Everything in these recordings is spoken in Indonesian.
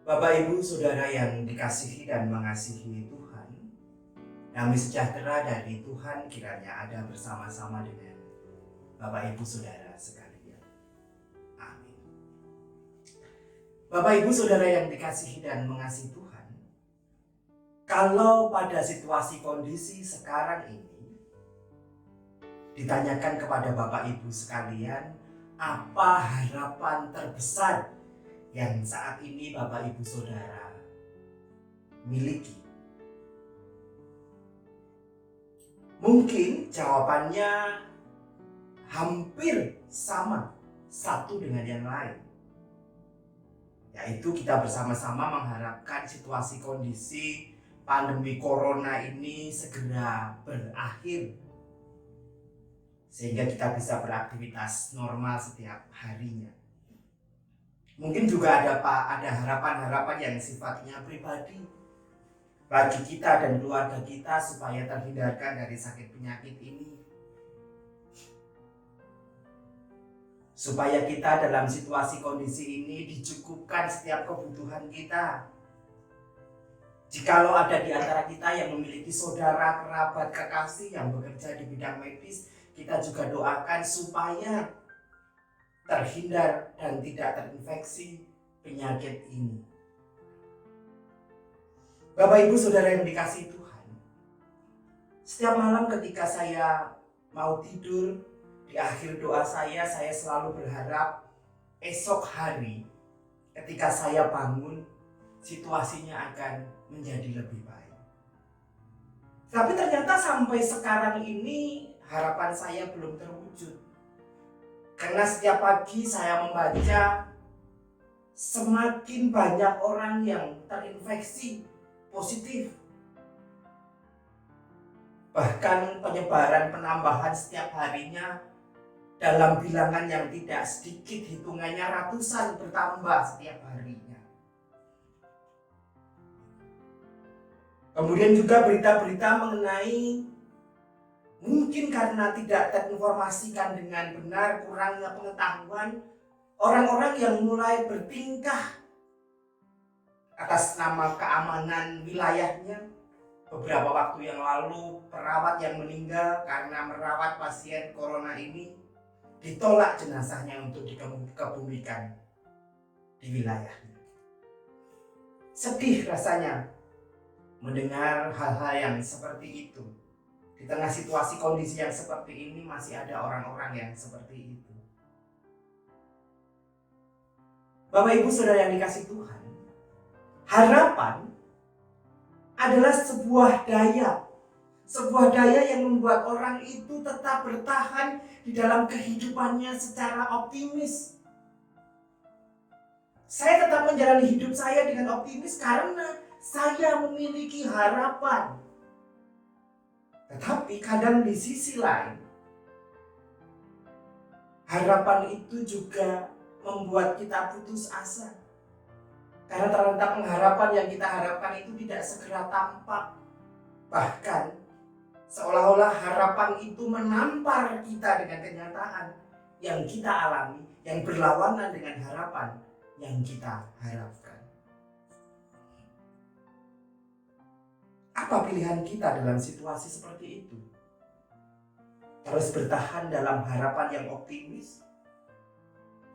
Bapak, Ibu, Saudara yang dikasihi dan mengasihi Tuhan, damai sejahtera dari Tuhan kiranya ada bersama-sama dengan Bapak, Ibu, Saudara sekalian. Amin. Bapak, Ibu, Saudara yang dikasihi dan mengasihi Tuhan, kalau pada situasi kondisi sekarang ini ditanyakan kepada Bapak, Ibu sekalian, apa harapan terbesar yang saat ini Bapak, Ibu, Saudara miliki? Mungkin jawabannya hampir sama satu dengan yang lain, yaitu kita bersama-sama mengharapkan situasi kondisi pandemi corona ini segera berakhir sehingga kita bisa beraktivitas normal setiap harinya. Mungkin juga ada harapan-harapan yang sifatnya pribadi bagi kita dan keluarga kita supaya terhindarkan dari sakit penyakit ini, supaya kita dalam situasi kondisi ini dicukupkan setiap kebutuhan kita. Jikalau ada di antara kita yang memiliki saudara, kerabat, kekasih yang bekerja di bidang medis, kita juga doakan supaya terhindar dan tidak terinfeksi penyakit ini. Bapak, Ibu, Saudara yang dikasihi Tuhan, setiap malam ketika saya mau tidur, di akhir doa saya selalu berharap esok hari ketika saya bangun, situasinya akan menjadi lebih baik. Tapi ternyata sampai sekarang ini harapan saya belum terwujud. Karena setiap pagi saya membaca semakin banyak orang yang terinfeksi positif. Bahkan penyebaran penambahan setiap harinya dalam bilangan yang tidak sedikit, hitungannya ratusan bertambah setiap harinya. Kemudian juga berita-berita mengenai mungkin karena tidak terinformasikan dengan benar, kurangnya pengetahuan, orang-orang yang mulai bertingkah atas nama keamanan wilayahnya. Beberapa waktu yang lalu, perawat yang meninggal karena merawat pasien corona ini ditolak jenazahnya untuk dikebumikan di wilayahnya. Sedih rasanya mendengar hal-hal yang seperti itu. Di tengah situasi kondisi yang seperti ini masih ada orang-orang yang seperti itu. Bapak, Ibu, Saudara yang dikasihi Tuhan, harapan adalah sebuah daya yang membuat orang itu tetap bertahan di dalam kehidupannya secara optimis. Saya tetap menjalani hidup saya dengan optimis karena saya memiliki harapan. Tetapi kadang di sisi lain, harapan itu juga membuat kita putus asa. Karena ternyata pengharapan yang kita harapkan itu tidak segera tampak. Bahkan seolah-olah harapan itu menampar kita dengan kenyataan yang kita alami, yang berlawanan dengan harapan yang kita harapkan. Apa pilihan kita dalam situasi seperti itu? Terus bertahan dalam harapan yang optimis?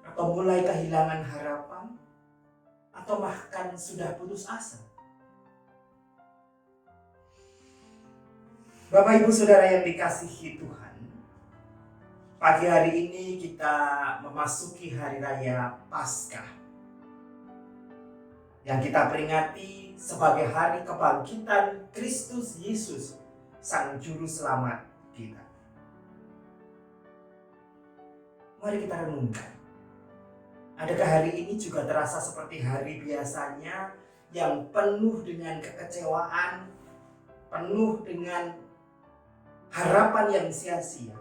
Atau mulai kehilangan harapan? Atau bahkan sudah putus asa? Bapak, Ibu, Saudara yang dikasihi Tuhan, pagi hari ini kita memasuki hari raya Paskah yang kita peringati sebagai hari kebangkitan Kristus Yesus, Sang Juru Selamat kita. Mari kita renungkan. Adakah hari ini juga terasa seperti hari biasanya yang penuh dengan kekecewaan, penuh dengan harapan yang sia-sia?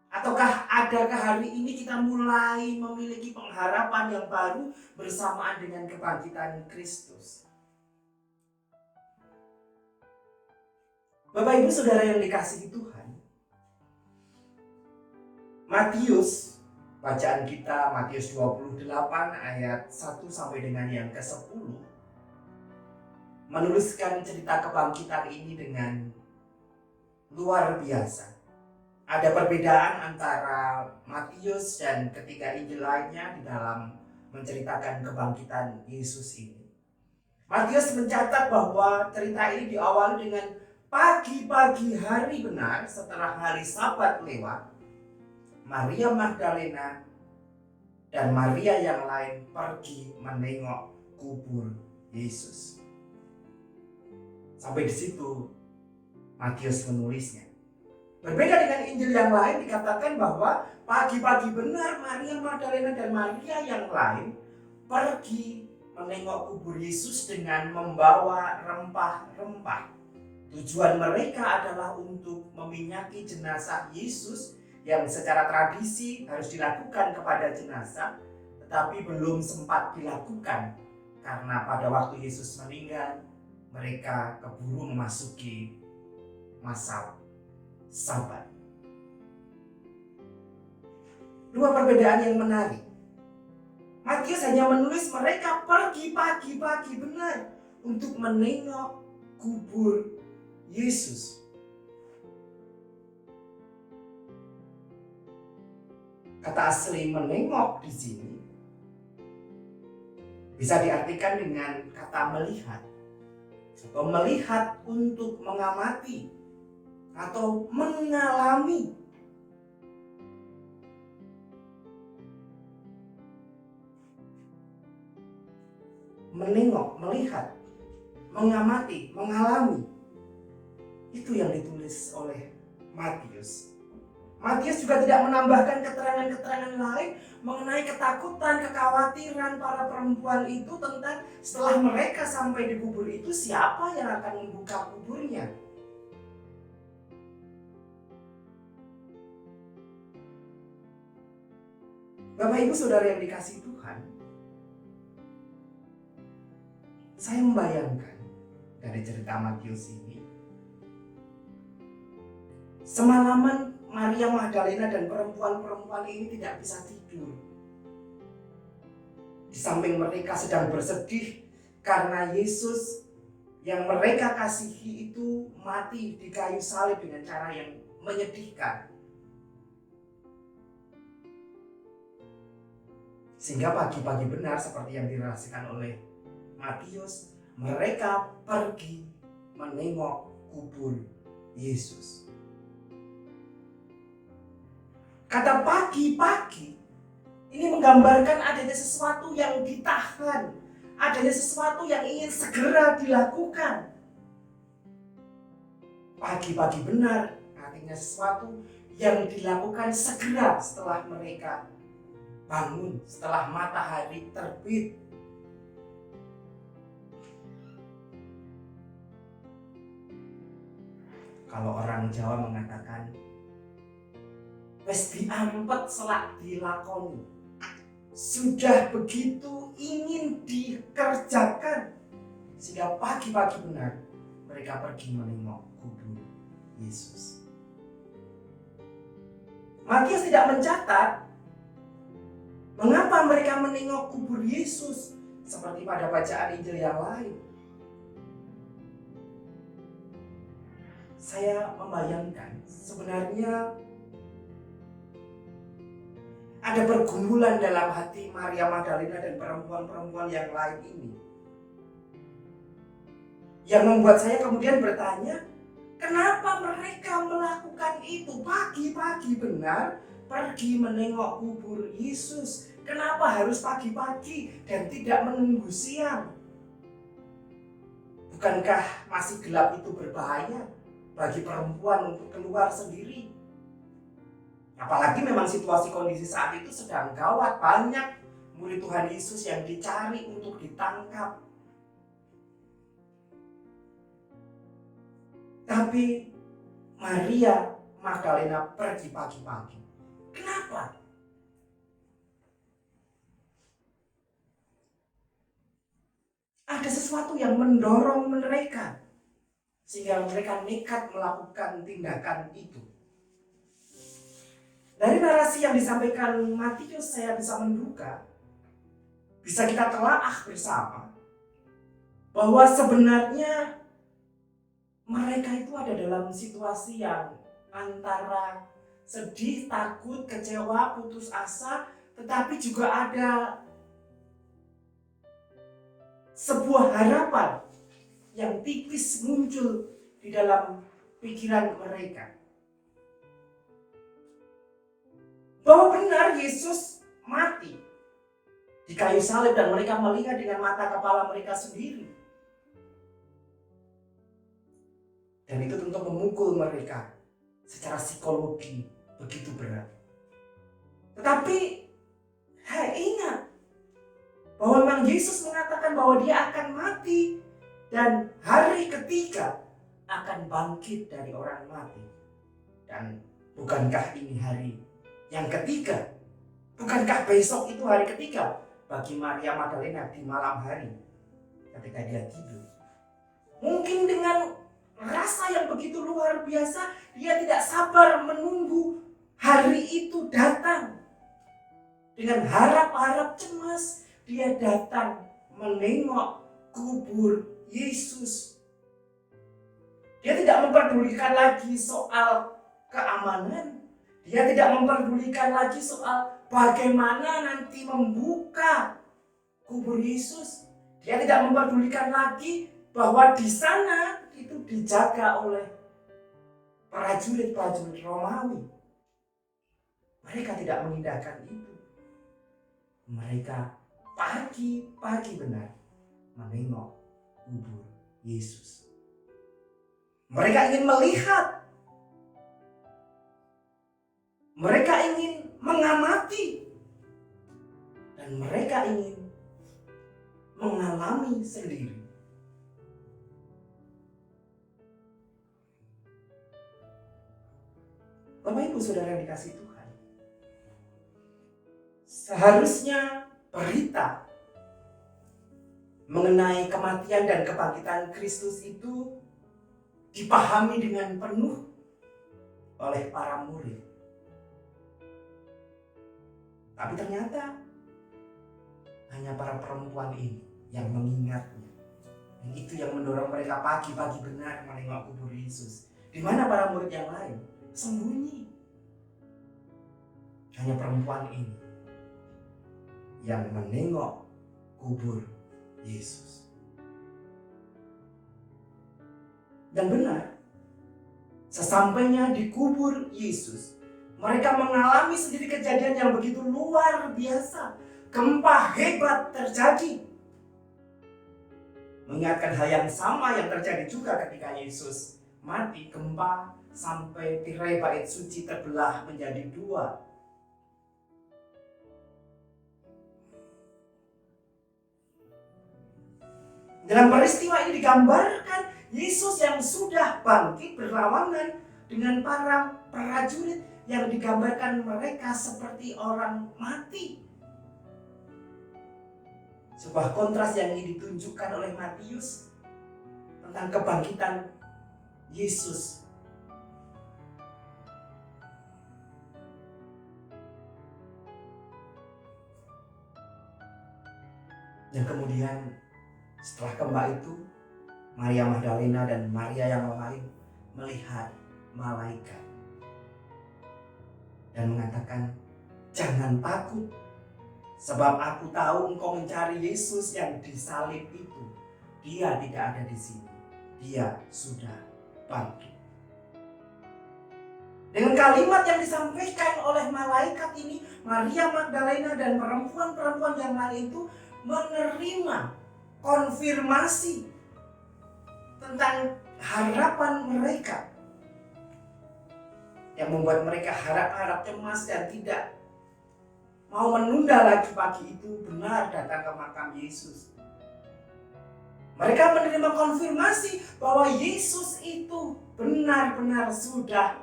Ataukah adakah hari ini kita mulai memiliki pengharapan yang baru bersamaan dengan kebangkitan Kristus? Bapak, Ibu, Saudara yang dikasihi Tuhan, Matius Bacaan kita Matius 28 ayat 1 sampai dengan yang ke-10 menuliskan cerita kebangkitan ini dengan luar biasa. Ada perbedaan antara Matius dan ketiga Injil lainnya di dalam menceritakan kebangkitan Yesus ini. Matius mencatat bahwa cerita ini diawali dengan pagi-pagi hari benar setelah hari Sabat lewat. Maria Magdalena dan Maria yang lain pergi menengok kubur Yesus. Sampai di situ Matius menulisnya. Berbeda dengan Injil yang lain dikatakan bahwa pagi-pagi benar Maria Magdalena dan Maria yang lain pergi menengok kubur Yesus dengan membawa rempah-rempah. Tujuan mereka adalah untuk meminyaki jenazah Yesus yang secara tradisi harus dilakukan kepada jenazah, tetapi belum sempat dilakukan karena pada waktu Yesus meninggal mereka keburu memasuki masa Sabat. Dua perbedaan yang menarik. Matius hanya menulis mereka pergi pagi-pagi benar untuk menengok kubur Yesus. Kata asli menengok di sini bisa diartikan dengan kata melihat, atau melihat untuk mengamati, atau mengalami. Menengok, melihat, mengamati, mengalami. Itu yang ditulis oleh Matius. Matius juga tidak menambahkan keterangan-keterangan lain mengenai ketakutan, kekhawatiran para perempuan itu tentang setelah mereka sampai di kubur itu siapa yang akan membuka kuburnya. Bapak Ibu Saudara yang dikasihi Tuhan, saya membayangkan dari cerita Matius ini, semalaman Maria Magdalena dan perempuan-perempuan ini tidak bisa tidur. Di samping mereka sedang bersedih karena Yesus yang mereka kasihi itu mati di kayu salib dengan cara yang menyedihkan. Sehingga pagi-pagi benar seperti yang dirasakan oleh Matius, mereka pergi menengok kubur Yesus. Kata pagi-pagi ini menggambarkan adanya sesuatu yang ditahan, adanya sesuatu yang ingin segera dilakukan. Pagi-pagi benar artinya sesuatu yang dilakukan segera setelah mereka bangun, setelah matahari terbit. Kalau orang Jawa mengatakan wis diampet selak dilakoni. Sudah begitu ingin dikerjakan. Sehingga pagi-pagi benar mereka pergi menengok kubur Yesus. Matius tidak mencatat mengapa mereka menengok kubur Yesus seperti pada bacaan Injil yang lain. Saya membayangkan sebenarnya ada pergumulan dalam hati Maria Magdalena dan perempuan-perempuan yang lain ini, yang membuat saya kemudian bertanya, kenapa mereka melakukan itu pagi-pagi benar pergi menengok kubur Yesus? Kenapa harus pagi-pagi dan tidak menunggu siang? Bukankah masih gelap itu berbahaya bagi perempuan untuk keluar sendiri? Apalagi memang situasi kondisi saat itu sedang gawat, banyak murid Tuhan Yesus yang dicari untuk ditangkap. Tapi Maria Magdalena pergi pagi-pagi. Kenapa? Ada sesuatu yang mendorong mereka sehingga mereka nekat melakukan tindakan itu. Dari narasi yang disampaikan Matius saya bisa menduga, bisa kita telaah bersama bahwa sebenarnya mereka itu ada dalam situasi yang antara sedih, takut, kecewa, putus asa, tetapi juga ada sebuah harapan yang tipis muncul di dalam pikiran mereka. Bahwa benar Yesus mati di kayu salib dan mereka melihat dengan mata kepala mereka sendiri. Dan itu tentu memukul mereka secara psikologi begitu berat. Tetapi ingat bahwa memang Yesus mengatakan bahwa dia akan mati dan hari ketiga akan bangkit dari orang mati. Dan bukankah ini hari yang ketiga? Bukankah besok itu hari ketiga bagi Maria Magdalena di malam hari ketika dia tidur? Mungkin dengan rasa yang begitu luar biasa, dia tidak sabar menunggu hari itu datang. Dengan harap-harap cemas, dia datang menengok kubur Yesus. Dia tidak memperdulikan lagi soal keamanan. Dia tidak memperdulikan lagi soal bagaimana nanti membuka kubur Yesus. Dia tidak memperdulikan lagi bahwa di sana itu dijaga oleh prajurit-prajurit Romawi. Mereka tidak mengindahkan itu. Mereka pagi-pagi benar menengok kubur Yesus. Mereka ingin melihat. Mereka ingin mengamati. Dan mereka ingin mengalami sendiri. Bapak Ibu Saudara yang dikasihi Tuhan, seharusnya berita mengenai kematian dan kebangkitan Kristus itu dipahami dengan penuh oleh para murid. Tapi ternyata hanya para perempuan ini yang mengingatnya. Dan itu yang mendorong mereka pagi-pagi benar menengok kubur Yesus. Di mana para murid yang lain? Sembunyi. Hanya perempuan ini yang menengok kubur Yesus. Dan benar, sesampainya di kubur Yesus, mereka mengalami sendiri kejadian yang begitu luar biasa. Gempa hebat terjadi. Mengingatkan hal yang sama yang terjadi juga ketika Yesus mati. Gempa sampai tirai bait suci terbelah menjadi dua. Dalam peristiwa ini digambarkan Yesus yang sudah bangkit berlawanan dengan para prajurit yang digambarkan mereka seperti orang mati. Sebuah kontras yang ingin ditunjukkan oleh Matius tentang kebangkitan Yesus. Dan kemudian setelah gempa itu, Maria Magdalena dan Maria yang lain melihat malaikat dan mengatakan, "Jangan takut, sebab aku tahu engkau mencari Yesus yang disalib itu. Dia tidak ada di sini. Dia sudah bangkit." Dengan kalimat yang disampaikan oleh malaikat ini, Maria Magdalena dan perempuan-perempuan yang lain itu menerima konfirmasi tentang harapan mereka yang membuat mereka harap-harap cemas dan tidak mau menunda lagi pagi itu benar datang ke makam Yesus. Mereka menerima konfirmasi bahwa Yesus itu benar-benar sudah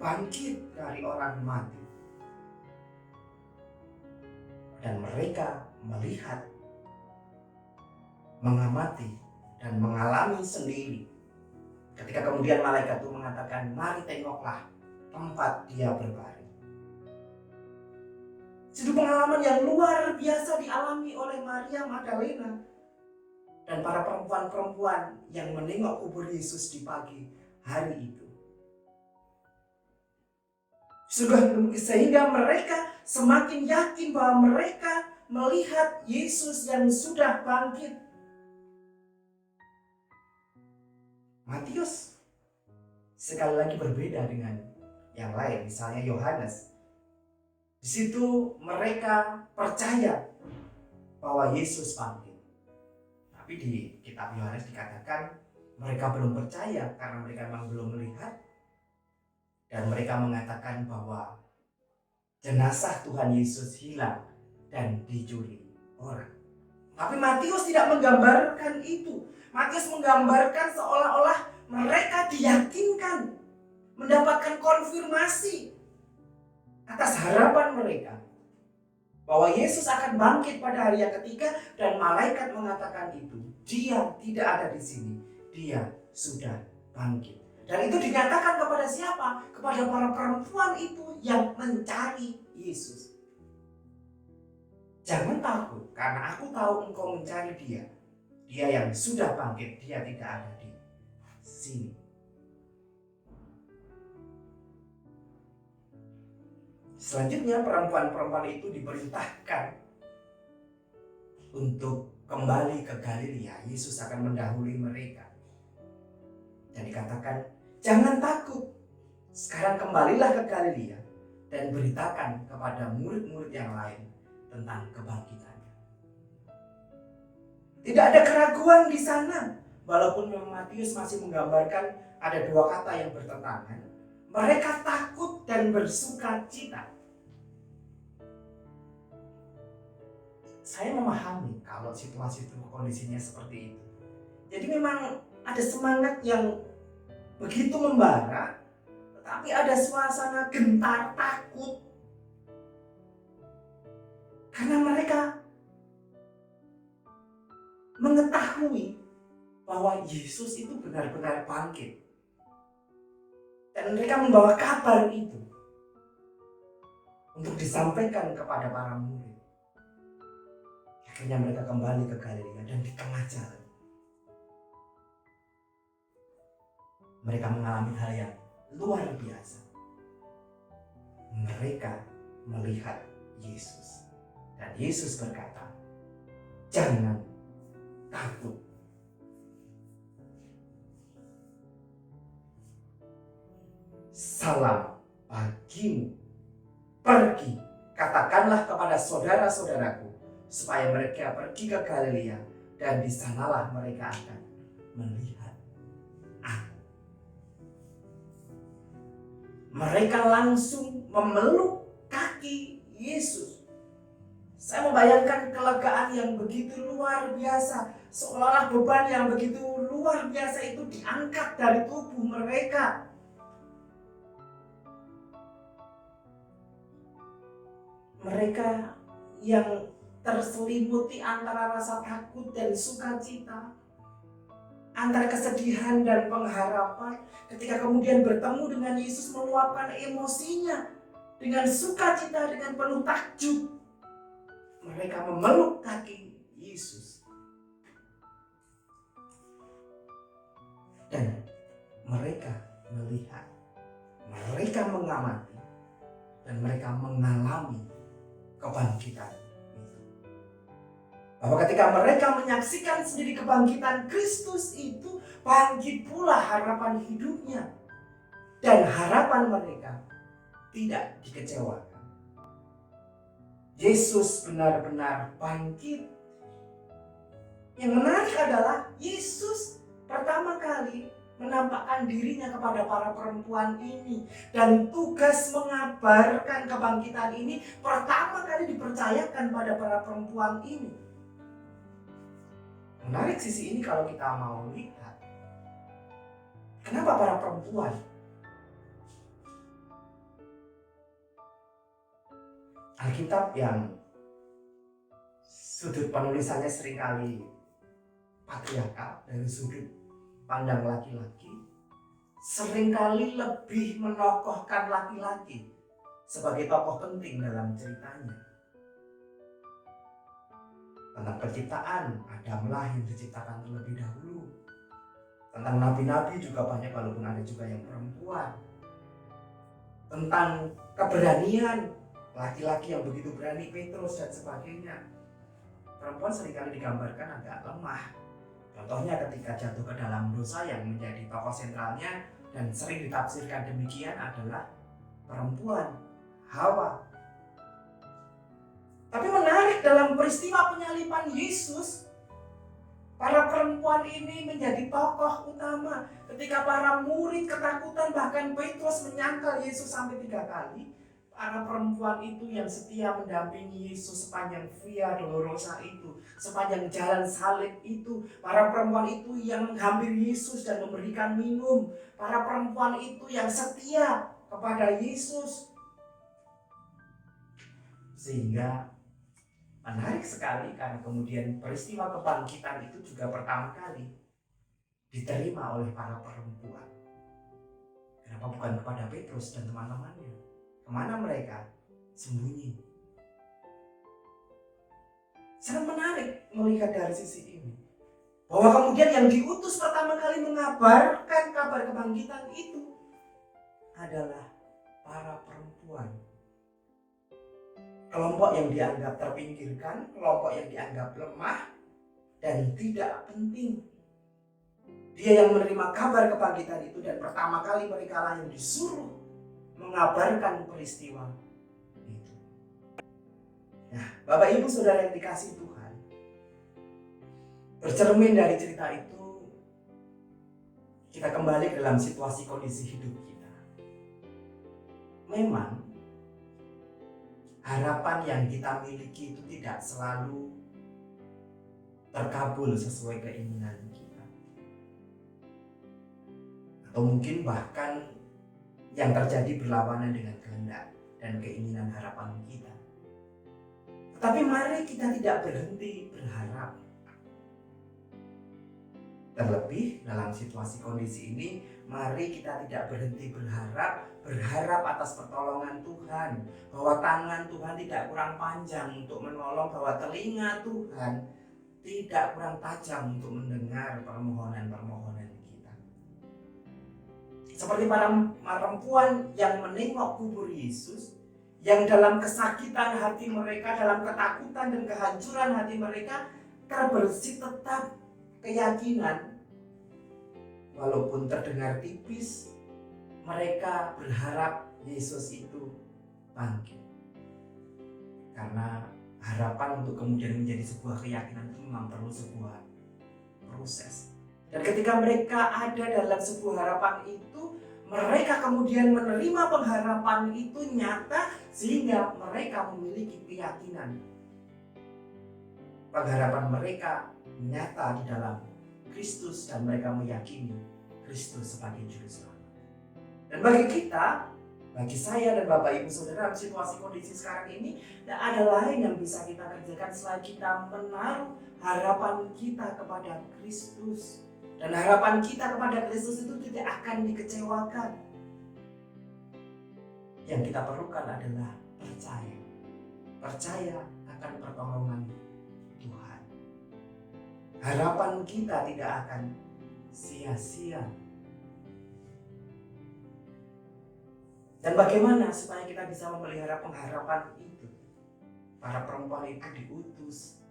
bangkit dari orang mati. Dan mereka melihat, mengamati, dan mengalami sendiri. Ketika kemudian malaikat itu mengatakan, "Mari tengoklah tempat dia berbaring." Satu pengalaman yang luar biasa dialami oleh Maria Magdalena dan para perempuan-perempuan yang menengok kubur Yesus di pagi hari itu. Sehingga mereka semakin yakin bahwa mereka melihat Yesus yang sudah bangkit. Matius sekali lagi berbeda dengan yang lain, misalnya Yohanes. Di situ mereka percaya bahwa Yesus bangkit. Tapi di kitab Yohanes dikatakan mereka belum percaya karena mereka memang belum melihat. Dan mereka mengatakan bahwa jenazah Tuhan Yesus hilang dan dicuri orang. Tapi Matius tidak menggambarkan itu. Matius menggambarkan seolah-olah mereka diyakinkan, mendapatkan konfirmasi atas harapan mereka bahwa Yesus akan bangkit pada hari yang ketiga, dan malaikat mengatakan itu. Dia tidak ada di sini. Dia sudah bangkit. Dan itu dinyatakan kepada siapa? Kepada para perempuan itu yang mencari Yesus. Jangan takut, karena aku tahu engkau mencari dia. Dia yang sudah bangkit, dia tidak ada di sini. Selanjutnya perempuan-perempuan itu diperintahkan untuk kembali ke Galilea. Yesus akan mendahului mereka. Dan dikatakan, jangan takut. Sekarang kembalilah ke Galilea dan beritakan kepada murid-murid yang lain tentang kebangkitannya. Tidak ada keraguan di sana. Walaupun Matius masih menggambarkan ada dua kata yang bertentangan. Mereka takut dan bersuka cita. Saya memahami kalau situasi itu kondisinya seperti itu. Jadi memang ada semangat yang begitu membara, tetapi ada suasana gentar, takut. Karena mereka mengetahui bahwa Yesus itu benar-benar bangkit. Dan mereka membawa kabar itu untuk disampaikan kepada para murid. Akhirnya mereka kembali ke Galilea, dan di tengah jalan mereka mengalami hal yang luar biasa. Mereka melihat Yesus. Dan Yesus berkata, jangan takut. Salam bagimu. Pergi, katakanlah kepada saudara-saudaraku supaya mereka pergi ke Galilea, dan di sanalah mereka akan melihat aku. Mereka langsung memeluk kaki Yesus. Saya membayangkan kelegaan yang begitu luar biasa, seolah-olah beban yang begitu luar biasa itu diangkat dari tubuh mereka. Mereka yang terselimuti antara rasa takut dan sukacita, antara kesedihan dan pengharapan, ketika kemudian bertemu dengan Yesus meluapkan emosinya dengan sukacita, dengan penuh takjub. Mereka memeluk kaki Yesus. Dan mereka melihat, mereka mengamati, dan mereka mengalami kebangkitan itu. Bahwa ketika mereka menyaksikan sendiri kebangkitan Kristus itu, bangkit pula harapan hidupnya. Dan harapan mereka tidak dikecewakan. Yesus benar-benar bangkit. Yang menarik adalah Yesus pertama kali menampakkan dirinya kepada para perempuan ini, dan tugas mengabarkan kebangkitan ini pertama kali dipercayakan pada para perempuan ini. Menarik sisi ini kalau kita mau lihat. Kenapa para perempuan? Alkitab yang sudut penulisannya seringkali patriarkal, dari sudut pandang laki-laki, seringkali lebih menokohkan laki-laki sebagai tokoh penting dalam ceritanya. Tentang penciptaan, Adamlah yang diciptakan terlebih dahulu. Tentang nabi-nabi juga banyak, walaupun ada juga yang perempuan. Tentang keberanian, laki-laki yang begitu berani, Petrus dan sebagainya. Perempuan seringkali digambarkan agak lemah. Contohnya ketika jatuh ke dalam dosa, yang menjadi tokoh sentralnya dan sering ditafsirkan demikian adalah perempuan, Hawa. Tapi menarik, dalam peristiwa penyaliban Yesus, para perempuan ini menjadi tokoh utama. Ketika para murid ketakutan, bahkan Petrus menyangkal Yesus sampai 3 kali, para perempuan itu yang setia mendampingi Yesus sepanjang Via Dolorosa itu, sepanjang jalan salib itu. Para perempuan itu yang menghampiri Yesus dan memberikan minum. Para perempuan itu yang setia kepada Yesus. Sehingga menarik sekali, karena kemudian peristiwa kebangkitan itu juga pertama kali diterima oleh para perempuan. Kenapa bukan kepada Petrus dan teman-temannya? Kemana mereka? Sembunyi. Sangat menarik melihat dari sisi ini, bahwa kemudian yang diutus pertama kali mengabarkan kabar kebangkitan itu adalah para perempuan. Kelompok yang dianggap terpinggirkan, kelompok yang dianggap lemah dan tidak penting. Dia yang menerima kabar kebangkitan itu, dan pertama kali mereka lah yang disuruh mengabarkan peristiwa itu. Nah, Bapak Ibu Saudara yang dikasihi Tuhan, bercermin dari cerita itu, kita kembali ke dalam situasi kondisi hidup kita. Memang harapan yang kita miliki itu tidak selalu terkabul sesuai keinginan kita. Atau mungkin bahkan yang terjadi berlawanan dengan kehendak dan keinginan harapan kita. Tetapi mari kita tidak berhenti berharap. Terlebih dalam situasi kondisi ini, mari kita tidak berhenti berharap atas pertolongan Tuhan, bahwa tangan Tuhan tidak kurang panjang untuk menolong, bahwa telinga Tuhan tidak kurang tajam untuk mendengar permohonan-permohonan kita. Seperti para perempuan yang menengok kubur Yesus, yang dalam kesakitan hati mereka, dalam ketakutan dan kehancuran hati mereka, terbersih tetap keyakinan. Walaupun terdengar tipis, mereka berharap Yesus itu bangkit. Karena harapan untuk kemudian menjadi sebuah keyakinan itu memang perlu sebuah proses. Dan ketika mereka ada dalam sebuah harapan itu, mereka kemudian menerima pengharapan itu nyata, sehingga mereka memiliki keyakinan. Pengharapan mereka nyata di dalam Kristus, dan mereka meyakini Kristus sebagai juru selamat. Dan bagi kita, bagi saya dan Bapak Ibu Saudara, dalam situasi kondisi sekarang ini, tidak ada lain yang bisa kita kerjakan selain kita menaruh harapan kita kepada Kristus. Dan harapan kita kepada Kristus itu tidak akan dikecewakan. Yang kita perlukan adalah percaya. Percaya akan pertolongan Tuhan. Harapan kita tidak akan sia-sia. Dan bagaimana supaya kita bisa memelihara pengharapan itu? Para perempuan itu diutus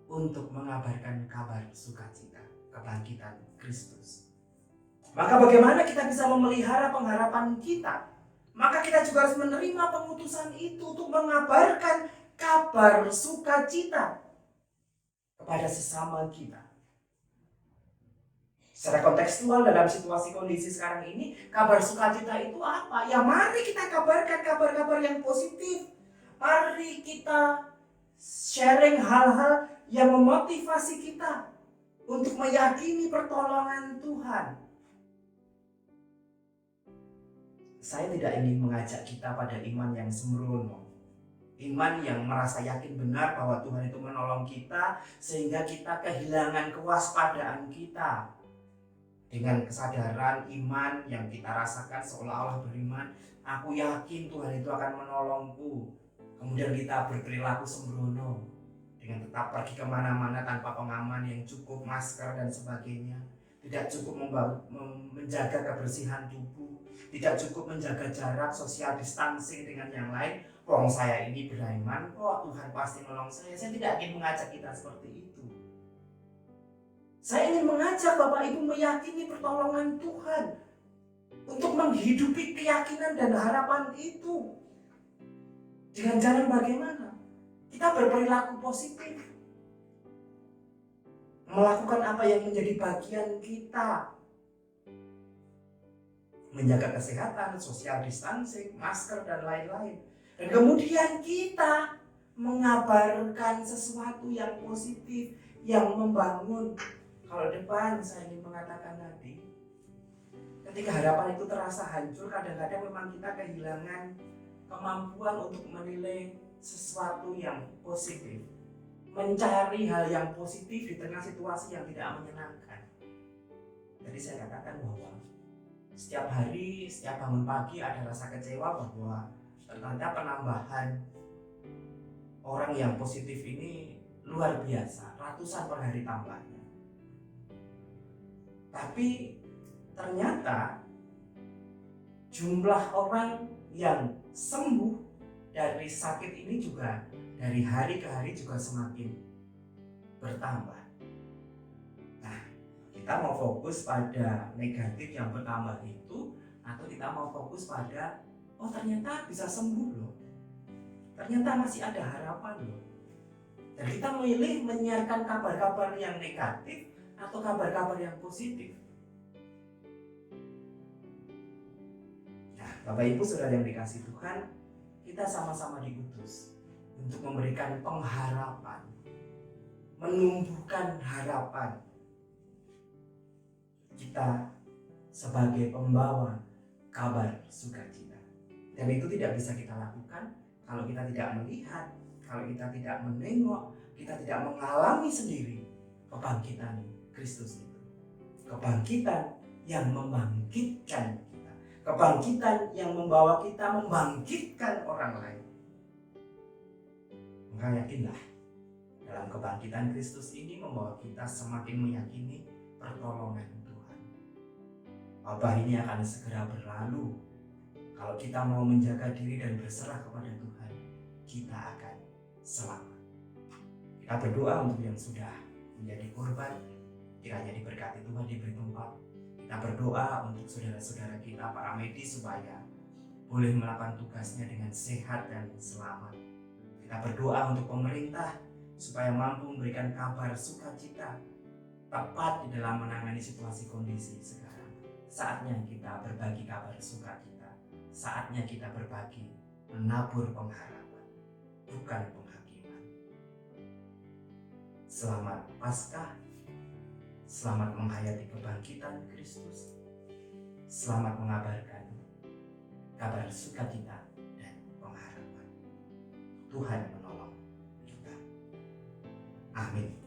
untuk mengabarkan kabar sukacita kebangkitan Kristus. Maka bagaimana kita bisa memelihara pengharapan kita? Maka kita juga harus menerima pengutusan itu untuk mengabarkan kabar sukacita kepada sesama kita. Secara kontekstual dalam situasi kondisi sekarang ini, kabar sukacita itu apa? Ya mari kita kabarkan kabar-kabar yang positif. Mari kita sharing hal-hal yang memotivasi kita untuk meyakini pertolongan Tuhan. Saya tidak ingin mengajak kita pada iman yang sembrono. Iman yang merasa yakin benar bahwa Tuhan itu menolong kita, sehingga kita kehilangan kewaspadaan kita. Dengan kesadaran iman yang kita rasakan seolah-olah beriman, aku yakin Tuhan itu akan menolongku. Kemudian kita berperilaku sembrono dengan tetap pergi kemana-mana tanpa pengaman yang cukup, masker dan sebagainya. Tidak cukup menjaga kebersihan tubuh, tidak cukup menjaga jarak, social distancing dengan yang lain. Wong saya ini beriman kok, Tuhan pasti menolong saya. Saya tidak ingin mengajak kita seperti itu. Saya ingin mengajak Bapak Ibu meyakini pertolongan Tuhan untuk menghidupi keyakinan dan harapan itu. Dengan jalan bagaimana? Kita berperilaku positif, melakukan apa yang menjadi bagian kita, menjaga kesehatan, social distancing, masker dan lain-lain. Dan kemudian kita mengabarkan sesuatu yang positif, yang membangun. Kalau depan saya ingin mengatakan tadi, ketika harapan itu terasa hancur, kadang-kadang memang kita kehilangan kemampuan untuk menilai sesuatu yang positif, mencari hal yang positif di tengah situasi yang tidak menyenangkan. Jadi saya katakan bahwa setiap hari, setiap bangun pagi ada rasa kecewa bahwa ternyata penambahan orang yang positif ini luar biasa, ratusan per hari tambahnya. Tapi ternyata jumlah orang yang sembuh dari sakit ini juga dari hari ke hari juga semakin bertambah. Nah, kita mau fokus pada negatif yang bertambah itu, atau kita mau fokus pada ternyata bisa sembuh loh, ternyata masih ada harapan loh. Dan kita memilih menyiarkan kabar-kabar yang negatif atau kabar-kabar yang positif. Nah, Bapak Ibu Saudara yang dikasihi Tuhan, kita sama-sama diutus untuk memberikan pengharapan, menumbuhkan harapan. Kita sebagai pembawa kabar sukacita. Dan itu tidak bisa kita lakukan kalau kita tidak melihat, kalau kita tidak menengok, kita tidak mengalami sendiri kebangkitan Kristus itu. Kebangkitan yang membangkitkan kita. Kebangkitan yang membawa kita membangkitkan orang lain. Maka yakinlah, dalam kebangkitan Kristus ini membawa kita semakin meyakini pertolongan Tuhan. Wabah ini akan segera berlalu. Kalau kita mau menjaga diri dan berserah kepada Tuhan, kita akan selamat. Kita berdoa untuk yang sudah menjadi korban, kiranya diberkati Tuhan, diberi tempat. Kita berdoa untuk saudara-saudara kita, para medis, supaya boleh melakukan tugasnya dengan sehat dan selamat. Kita berdoa untuk pemerintah supaya mampu memberikan kabar sukacita tepat di dalam menangani situasi kondisi sekarang. Saatnya kita berbagi kabar sukacita, saatnya kita berbagi menabur pengharapan, bukan penghakiman. Selamat Paskah, selamat menghayati kebangkitan Kristus, selamat mengabarkan kabar sukacita dan pengharapan. Tuhan menolong kita. Amin.